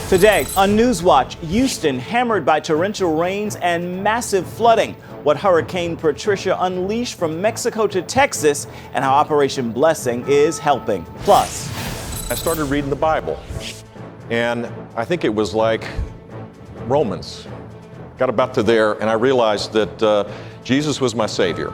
Today on NewsWatch, Houston hammered by torrential rains and massive flooding. What Hurricane Patricia unleashed from Mexico to Texas and how Operation Blessing is helping. Plus, I started reading the Bible, and I think it was like Romans. Got about to there, and I realized that Jesus was my Savior.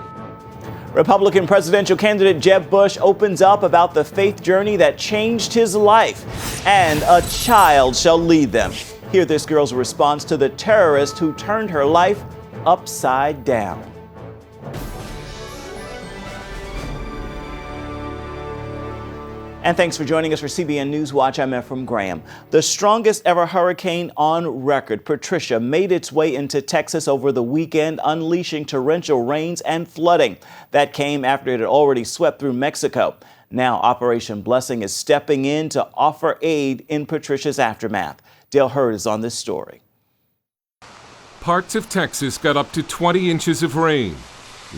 Republican presidential candidate Jeb Bush opens up about the faith journey that changed his life, and a child shall lead them. Hear this girl's response to the terrorist who turned her life upside down. And thanks for joining us for CBN NewsWatch. I'm Ephraim Graham. The strongest ever hurricane on record, Patricia, made its way into Texas over the weekend, unleashing torrential rains and flooding. That came after it had already swept through Mexico. Now Operation Blessing is stepping in to offer aid in Patricia's aftermath. Dale Hurd is on this story. Parts of Texas got up to 20 inches of rain.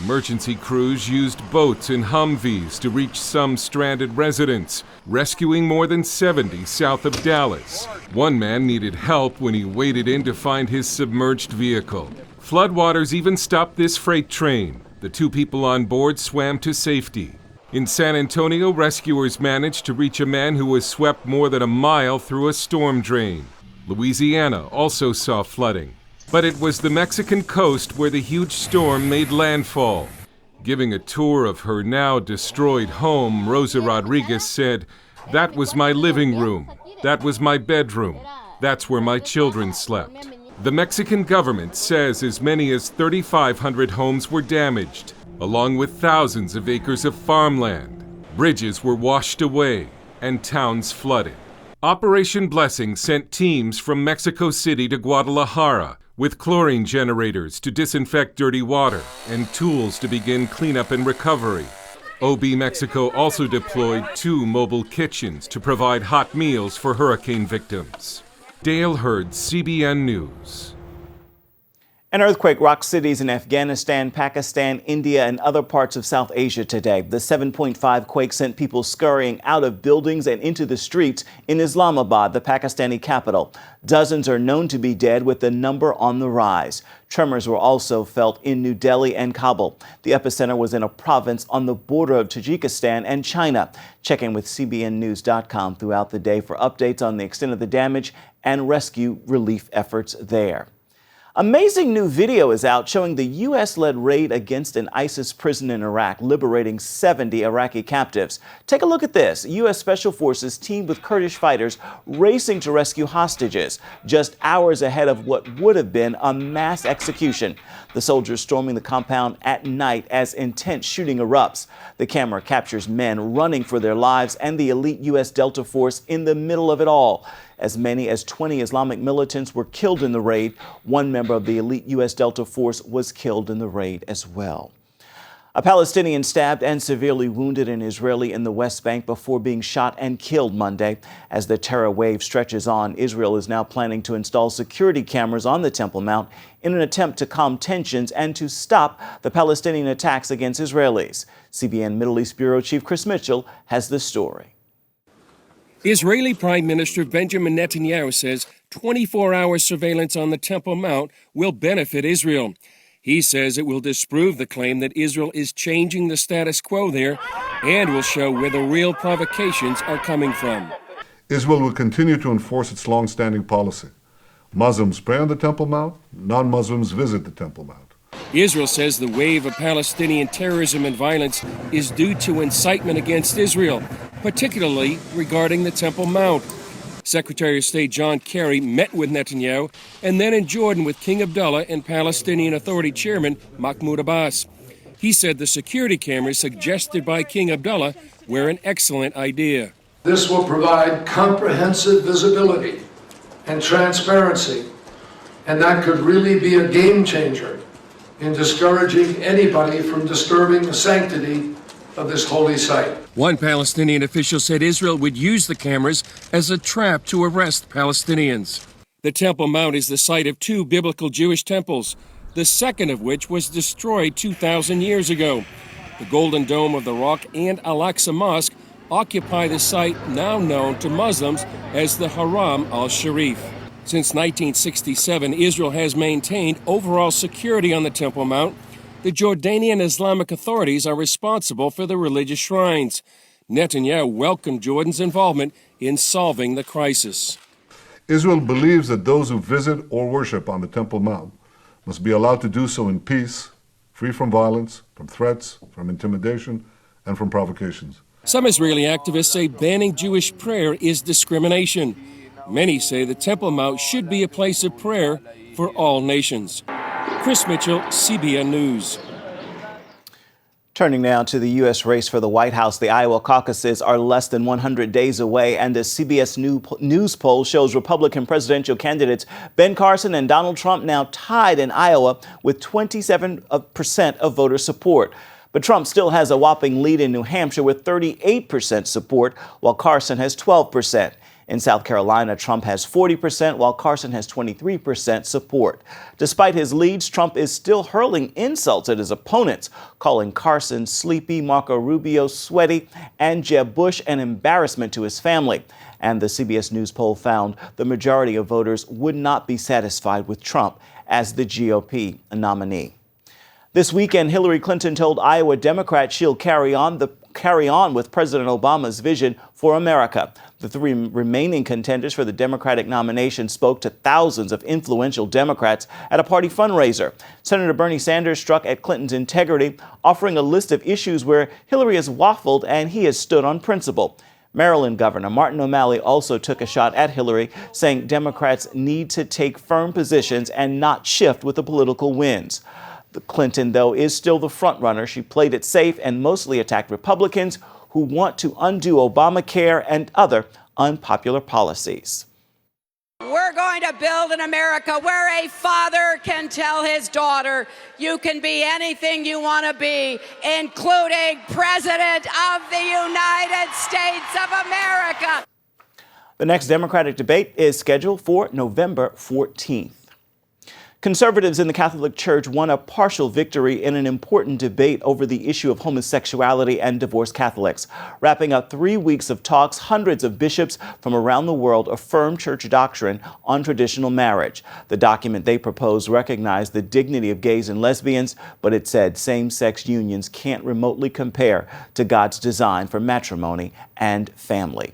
Emergency crews used boats and Humvees to reach some stranded residents, rescuing more than 70 south of Dallas. One man needed help when he waded in to find his submerged vehicle. Floodwaters even stopped this freight train. The two people on board swam to safety. In San Antonio, rescuers managed to reach a man who was swept more than a mile through a storm drain. Louisiana also saw flooding. But it was the Mexican coast where the huge storm made landfall. Giving a tour of her now destroyed home, Rosa Rodriguez said, "That was my living room. That was my bedroom. That's where my children slept." The Mexican government says as many as 3,500 homes were damaged, along with thousands of acres of farmland. Bridges were washed away and towns flooded. Operation Blessing sent teams from Mexico City to Guadalajara, with chlorine generators to disinfect dirty water and tools to begin cleanup and recovery. OB Mexico also deployed 2 mobile kitchens to provide hot meals for hurricane victims. Dale Hurd, CBN News. An earthquake rocked cities in Afghanistan, Pakistan, India, and other parts of South Asia today. The 7.5 quake sent people scurrying out of buildings and into the streets in Islamabad, the Pakistani capital. Dozens are known to be dead, with the number on the rise. Tremors were also felt in New Delhi and Kabul. The epicenter was in a province on the border of Tajikistan and China. Check in with CBNNews.com throughout the day for updates on the extent of the damage and rescue relief efforts there. Amazing new video is out showing the U.S.-led raid against an ISIS prison in Iraq, liberating 70 Iraqi captives. Take a look at this. U.S. Special Forces teamed with Kurdish fighters racing to rescue hostages, just hours ahead of what would have been a mass execution. The soldiers storming the compound at night as intense shooting erupts. The camera captures men running for their lives and the elite U.S. Delta Force in the middle of it all. As many as 20 Islamic militants were killed in the raid. One member of the elite U.S. Delta Force was killed in the raid as well. A Palestinian stabbed and severely wounded an Israeli in the West Bank before being shot and killed Monday. As the terror wave stretches on, Israel is now planning to install security cameras on the Temple Mount in an attempt to calm tensions and to stop the Palestinian attacks against Israelis. CBN Middle East Bureau Chief Chris Mitchell has the story. Israeli Prime Minister Benjamin Netanyahu says 24-hour surveillance on the Temple Mount will benefit Israel. He says it will disprove the claim that Israel is changing the status quo there and will show where the real provocations are coming from. Israel will continue to enforce its long-standing policy. Muslims pray on the Temple Mount, non-Muslims visit the Temple Mount. Israel says the wave of Palestinian terrorism and violence is due to incitement against Israel, particularly regarding the Temple Mount. Secretary of State John Kerry met with Netanyahu and then in Jordan with King Abdullah and Palestinian Authority Chairman Mahmoud Abbas. He said the security cameras suggested by King Abdullah were an excellent idea. This will provide comprehensive visibility and transparency, and that could really be a game changer in discouraging anybody from disturbing the sanctity of this holy site. One Palestinian official said Israel would use the cameras as a trap to arrest Palestinians. The Temple Mount is the site of 2 biblical Jewish temples, the second of which was destroyed 2,000 years ago. The Golden Dome of the Rock and Al-Aqsa Mosque occupy the site now known to Muslims as the Haram al-Sharif. Since 1967, Israel has maintained overall security on the Temple Mount. The Jordanian Islamic authorities are responsible for the religious shrines. Netanyahu welcomed Jordan's involvement in solving the crisis. Israel believes that those who visit or worship on the Temple Mount must be allowed to do so in peace, free from violence, from threats, from intimidation, and from provocations. Some Israeli activists say banning Jewish prayer is discrimination. Many say the Temple Mount should be a place of prayer for all nations. Chris Mitchell, CBN News. Turning now to the U.S. race for the White House, the Iowa caucuses are less than 100 days away, and a CBS News poll shows Republican presidential candidates Ben Carson and Donald Trump now tied in Iowa with 27% of voter support. But Trump still has a whopping lead in New Hampshire with 38% support, while Carson has 12%. In South Carolina, Trump has 40%, while Carson has 23% support. Despite his leads, Trump is still hurling insults at his opponents, calling Carson sleepy, Marco Rubio sweaty, and Jeb Bush an embarrassment to his family. And the CBS News poll found the majority of voters would not be satisfied with Trump as the GOP nominee. This weekend, Hillary Clinton told Iowa Democrats she'll carry on with President Obama's vision for America. The three remaining contenders for the Democratic nomination spoke to thousands of influential Democrats at a party fundraiser. Senator Bernie Sanders struck at Clinton's integrity, offering a list of issues where Hillary has waffled and he has stood on principle. Maryland Governor Martin O'Malley also took a shot at Hillary, saying Democrats need to take firm positions and not shift with the political winds. Clinton, though, is still the frontrunner. She played it safe and mostly attacked Republicans who want to undo Obamacare and other unpopular policies. We're going to build an America where a father can tell his daughter, you can be anything you want to be, including President of the United States of America. The next Democratic debate is scheduled for November 14th. Conservatives in the Catholic Church won a partial victory in an important debate over the issue of homosexuality and divorced Catholics. Wrapping up 3 weeks of talks, hundreds of bishops from around the world affirmed church doctrine on traditional marriage. The document they proposed recognized the dignity of gays and lesbians, but it said same-sex unions can't remotely compare to God's design for matrimony and family.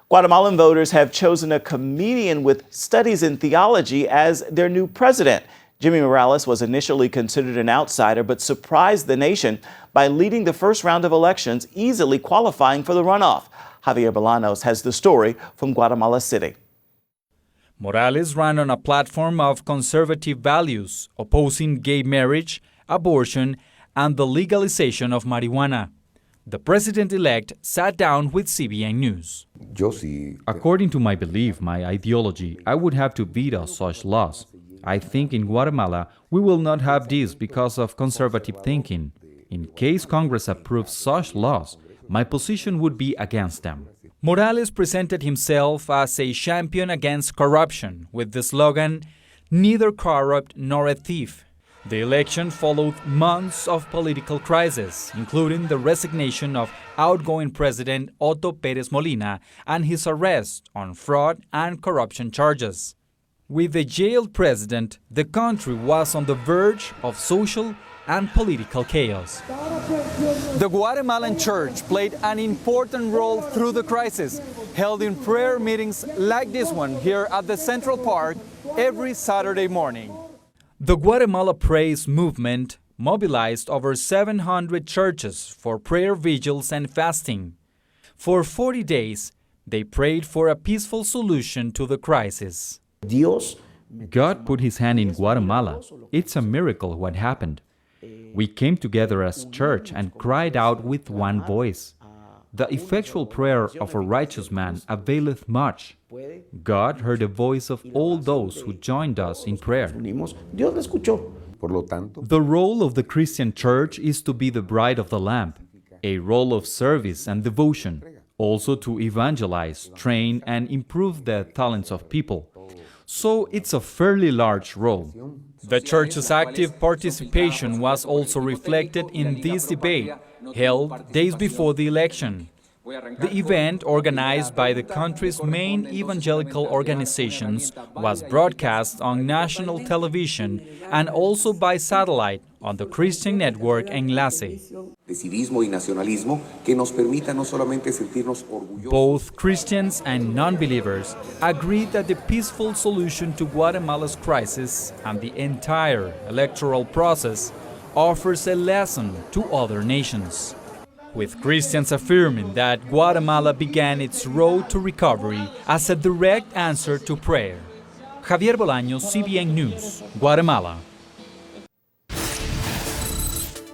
Guatemalan voters have chosen a comedian with studies in theology as their new president. Jimmy Morales was initially considered an outsider, but surprised the nation by leading the first round of elections, easily qualifying for the runoff. Javier Bolanos has the story from Guatemala City. Morales ran on a platform of conservative values, opposing gay marriage, abortion, and the legalization of marijuana. The president-elect sat down with CBN News. According to my belief, my ideology, I would have to veto such laws. I think in Guatemala, we will not have this because of conservative thinking. In case Congress approves such laws, my position would be against them. Morales presented himself as a champion against corruption with the slogan, "Neither corrupt nor a thief." The election followed months of political crisis, including the resignation of outgoing President Otto Pérez Molina and his arrest on fraud and corruption charges. With the jailed president, the country was on the verge of social and political chaos. The Guatemalan Church played an important role through the crisis, held in prayer meetings like this one here at the Central Park every Saturday morning. The Guatemala Praise Movement mobilized over 700 churches for prayer vigils and fasting. For 40 days, they prayed for a peaceful solution to the crisis. God put his hand in Guatemala. It's a miracle what happened. We came together as church and cried out with one voice. The effectual prayer of a righteous man availeth much. God heard the voice of all those who joined us in prayer. The role of the Christian church is to be the bride of the Lamb, a role of service and devotion, also to evangelize, train, and improve the talents of people. So it's a fairly large role. The church's active participation was also reflected in this debate, held days before the election. The event, organized by the country's main evangelical organizations, was broadcast on national television and also by satellite on the Christian network Enlace. Both Christians and non-believers agreed that the peaceful solution to Guatemala's crisis and the entire electoral process offers a lesson to other nations, with Christians affirming that Guatemala began its road to recovery as a direct answer to prayer. Javier Bolaños, CBN News, Guatemala.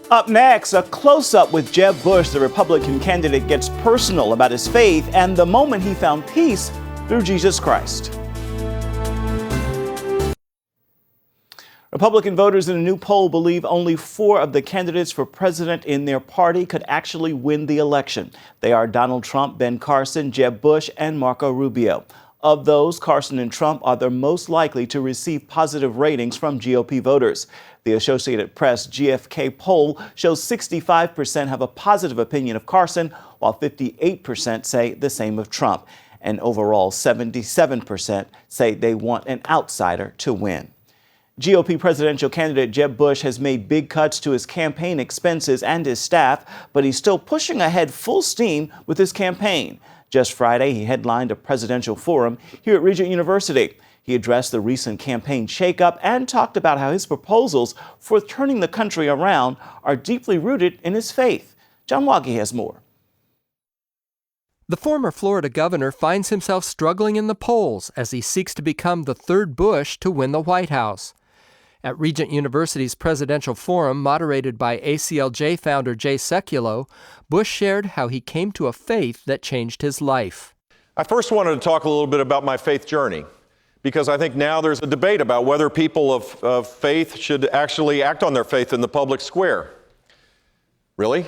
Up next, a close-up with Jeb Bush, the Republican candidate, gets personal about his faith and the moment he found peace through Jesus Christ. Republican voters in a new poll believe only 4 of the candidates for president in their party could actually win the election. They are Donald Trump, Ben Carson, Jeb Bush, and Marco Rubio. Of those, Carson and Trump are the most likely to receive positive ratings from GOP voters. The Associated Press GFK poll shows 65% have a positive opinion of Carson, while 58% say the same of Trump. And overall, 77% say they want an outsider to win. GOP presidential candidate Jeb Bush has made big cuts to his campaign expenses and his staff, but he's still pushing ahead full steam with his campaign. Just Friday, he headlined a presidential forum here at Regent University. He addressed the recent campaign shakeup and talked about how his proposals for turning the country around are deeply rooted in his faith. John Waggy has more. The former Florida governor finds himself struggling in the polls as he seeks to become the third Bush to win the White House. At Regent University's presidential forum, moderated by ACLJ founder Jay Sekulow, Bush shared how he came to a faith that changed his life. I first wanted to talk a little bit about my faith journey, because I think now there's a debate about whether people of faith should actually act on their faith in the public square. Really?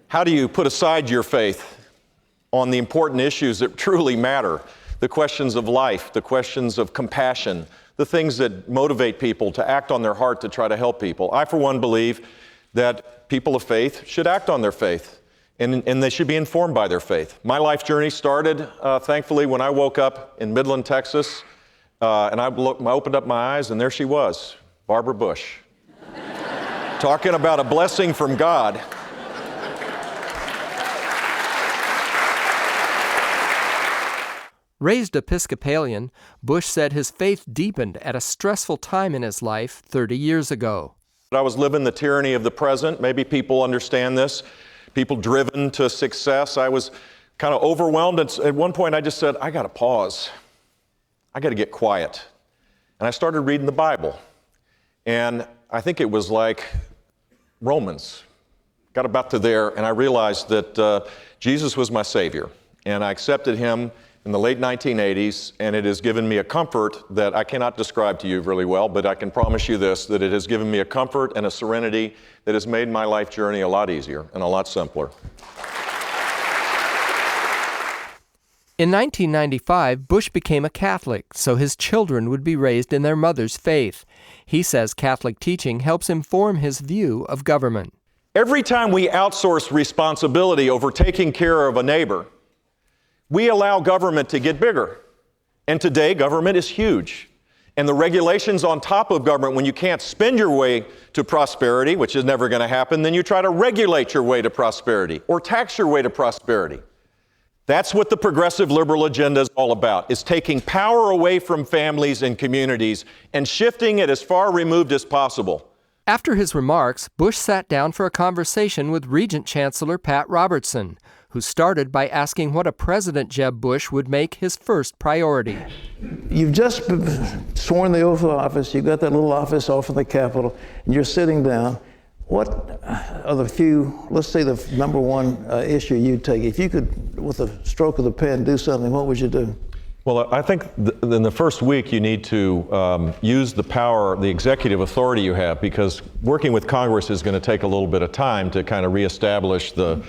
How do you put aside your faith on the important issues that truly matter? The questions of life, the questions of compassion, the things that motivate people to act on their heart to try to help people. I, for one, believe that people of faith should act on their faith, and they should be informed by their faith. My life journey started, thankfully, when I woke up in Midland, Texas, and I opened up my eyes, and there she was, Barbara Bush, talking about a blessing from God. Raised Episcopalian, Bush said his faith deepened at a stressful time in his life 30 years ago. I was living the tyranny of the present. Maybe people understand this. People driven to success. I was kind of overwhelmed. At one point, I just said, I got to pause. I got to get quiet. And I started reading the Bible. And I think it was like Romans. Got about to there, and I realized that Jesus was my Savior. And I accepted Him in the late 1980s, and it has given me a comfort that I cannot describe to you really well, but I can promise you this, that it has given me a comfort and a serenity that has made my life journey a lot easier and a lot simpler. In 1995, Bush became a Catholic, so his children would be raised in their mother's faith. He says Catholic teaching helps inform his view of government. Every time we outsource responsibility over taking care of a neighbor, we allow government to get bigger. And today, government is huge. And the regulations on top of government, when you can't spend your way to prosperity, which is never going to happen, then you try to regulate your way to prosperity or tax your way to prosperity. That's what the progressive liberal agenda is all about, is taking power away from families and communities and shifting it as far removed as possible. After his remarks, Bush sat down for a conversation with Regent Chancellor Pat Robertson, who started by asking what a President Jeb Bush would make his first priority. You've just sworn the oath of office, you got that little office off of the Capitol, and you're sitting down. What are the few, let's say the number one issue you'd take? If you could, with a stroke of the pen, do something, what would you do? Well, I think in the first week you need to use the power, the executive authority you have, because working with Congress is going to take a little bit of time to kind of reestablish the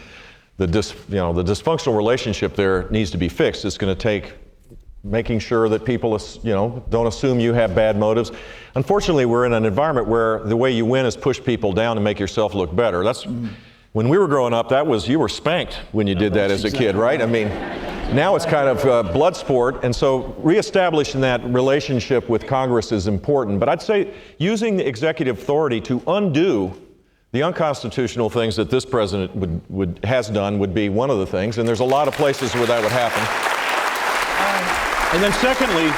dysfunctional relationship there needs to be fixed. It's going to take making sure that people, don't assume you have bad motives. Unfortunately, we're in an environment where the way you win is push people down and make yourself look better. When we were growing up, you were spanked when you did that as a kid, right? I mean, now it's kind of blood sport, and so reestablishing that relationship with Congress is important. But I'd say using the executive authority to undo the unconstitutional things that this president has done would be one of the things, and there's a lot of places where that would happen. And then secondly,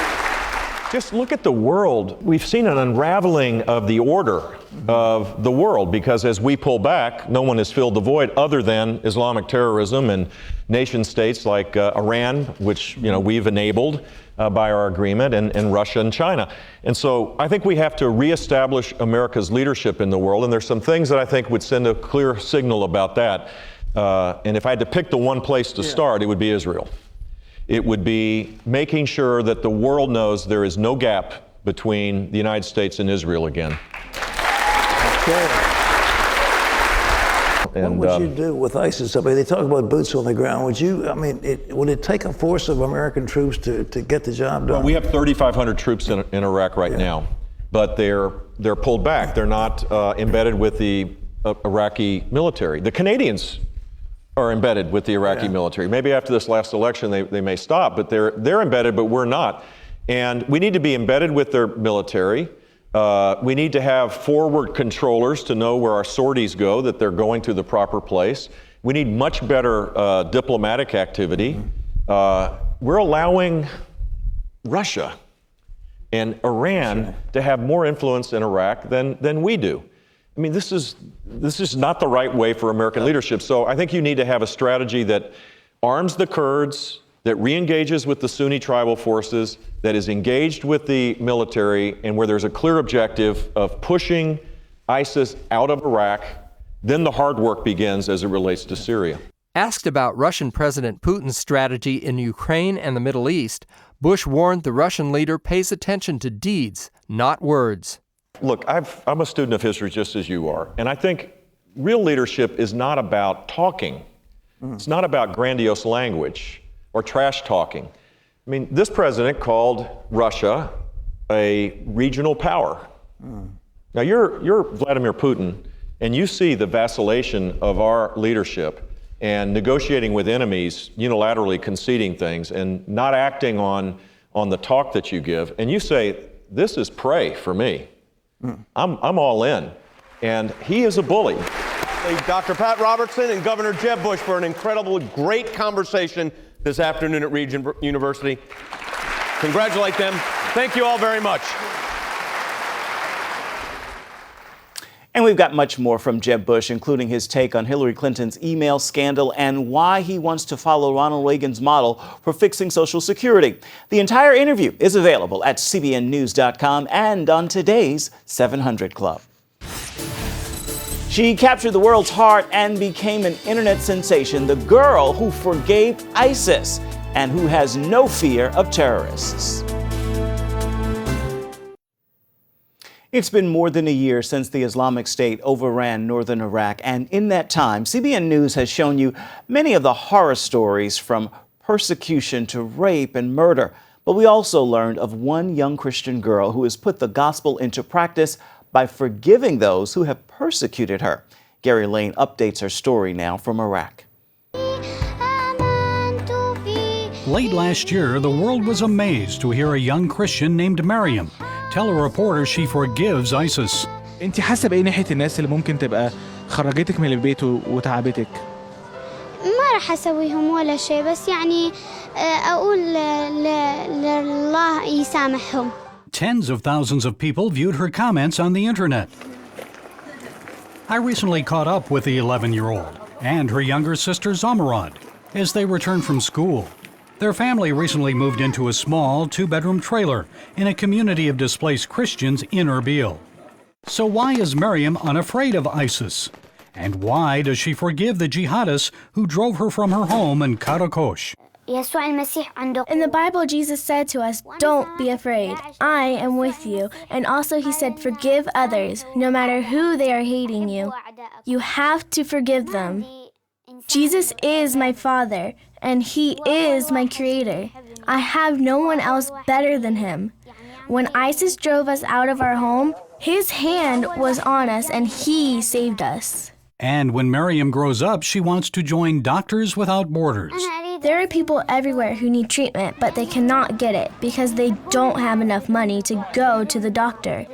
just look at the world. We've seen an unraveling of the order of the world, because as we pull back, no one has filled the void other than Islamic terrorism and nation states like Iran, which we've enabled by our agreement, and Russia and China. And so I think we have to reestablish America's leadership in the world, and there's some things that I think would send a clear signal about that. And if I had to pick the one place to start, it would be Israel. It would be making sure that the world knows there is no gap between the United States and Israel again. What would you do with ISIS? I mean, they talk about boots on the ground. Would it take a force of American troops to get the job done? Well, we have 3,500 troops in Iraq right now, but they're pulled back. They're not embedded with the Iraqi military. The Canadians are embedded with the Iraqi military. Maybe after this last election they may stop, but they're embedded, but we're not. And we need to be embedded with their military. We need to have forward controllers to know where our sorties go, that they're going to the proper place. We need much better diplomatic activity. We're allowing Russia and Iran to have more influence in Iraq than we do. I mean, this is not the right way for American leadership. So I think you need to have a strategy that arms the Kurds, that re-engages with the Sunni tribal forces, that is engaged with the military, and where there's a clear objective of pushing ISIS out of Iraq. Then the hard work begins as it relates to Syria. Asked about Russian President Putin's strategy in Ukraine and the Middle East, Bush warned the Russian leader pays attention to deeds, not words. Look, I'm a student of history just as you are, and I think real leadership is not about talking. It's not about grandiose language or trash talking. I mean, this president called Russia a regional power. Now, you're Vladimir Putin, and you see the vacillation of our leadership and negotiating with enemies, unilaterally conceding things and not acting on the talk that you give, and you say, this is prey for me. I'm all in. And he is a bully. Dr. Pat Robertson and Governor Jeb Bush for an incredible, great conversation this afternoon at Regent University. Congratulate them. Thank you all very much. And we've got much more from Jeb Bush, including his take on Hillary Clinton's email scandal and why he wants to follow Ronald Reagan's model for fixing Social Security. The entire interview is available at cbnnews.com and on today's 700 Club. She captured the world's heart and became an internet sensation, the girl who forgave ISIS and who has no fear of terrorists. It's been more than a year since the Islamic State overran northern Iraq, and in that time, CBN News has shown you many of the horror stories from persecution to rape and murder. But we also learned of one young Christian girl who has put the gospel into practice by forgiving those who have persecuted her. Gary Lane updates her story now from Iraq. Late last year, the world was amazed to hear a young Christian named Miriam tell a reporter she forgives ISIS. انت حاسه بايه ناحيه الناس اللي ممكن تبقى خرجتك من البيت وتعبتك؟ ما راح اسويهم ولا شيء، بس يعني اقول لله يسامحهم. Tens of thousands of people viewed her comments on the internet. I recently caught up with the 11-year-old and her younger sister Zamarad as they returned from school. Their family recently moved into a small 2-bedroom trailer in a community of displaced Christians in Erbil. So why is Miriam unafraid of ISIS? And why does she forgive the jihadists who drove her from her home in Karakosh? In the Bible, Jesus said to us, "Don't be afraid. I am with you." And also he said, "Forgive others, no matter who they are hating you. You have to forgive them." Jesus is my Father, and He is my Creator. I have no one else better than Him. When ISIS drove us out of our home, His hand was on us, and He saved us. And when Miriam grows up, she wants to join Doctors Without Borders. There are people everywhere who need treatment, but they cannot get it because they don't have enough money to go to the doctor.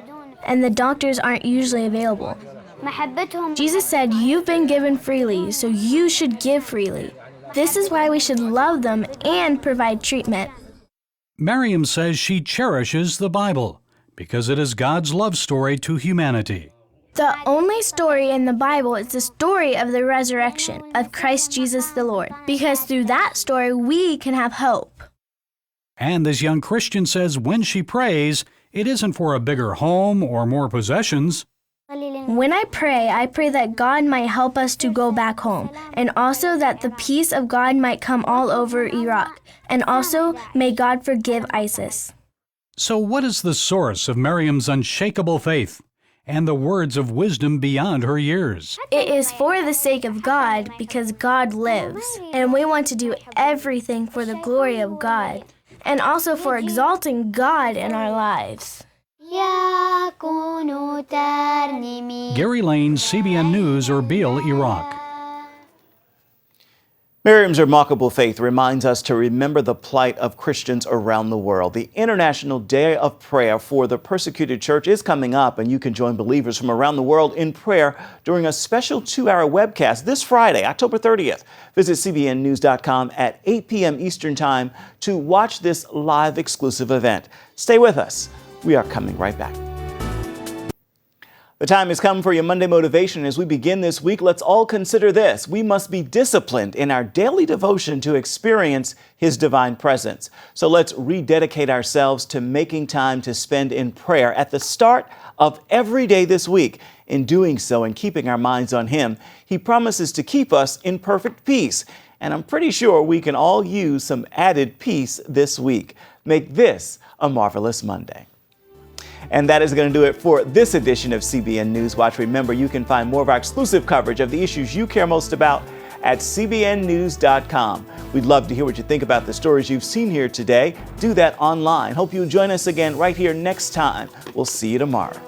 And the doctors aren't usually available. Jesus said, "You've been given freely, so you should give freely." This is why we should love them and provide treatment. Miriam says she cherishes the Bible because it is God's love story to humanity. The only story in the Bible is the story of the resurrection of Christ Jesus the Lord, because through that story we can have hope. And this young Christian says when she prays, it isn't for a bigger home or more possessions. When I pray that God might help us to go back home, and also that the peace of God might come all over Iraq, and also may God forgive ISIS. So what is the source of Miriam's unshakable faith and the words of wisdom beyond her years? It is for the sake of God, because God lives, and we want to do everything for the glory of God, and also for exalting God in our lives. Gary Lane, CBN News, Erbil, Iraq. Miriam's remarkable faith reminds us to remember the plight of Christians around the world. The International Day of Prayer for the Persecuted Church is coming up, and you can join believers from around the world in prayer during a special 2-hour webcast this Friday, October 30th. Visit cbnnews.com at 8 p.m. Eastern Time to watch this live exclusive event. Stay with us. We are coming right back. The time has come for your Monday motivation. As we begin this week, let's all consider this. We must be disciplined in our daily devotion to experience His divine presence. So let's rededicate ourselves to making time to spend in prayer at the start of every day this week. In doing so and keeping our minds on Him, He promises to keep us in perfect peace. And I'm pretty sure we can all use some added peace this week. Make this a marvelous Monday. And that is going to do it for this edition of CBN NewsWatch. Remember, you can find more of our exclusive coverage of the issues you care most about at cbnnews.com. We'd love to hear what you think about the stories you've seen here today. Do that online. Hope you'll join us again right here next time. We'll see you tomorrow.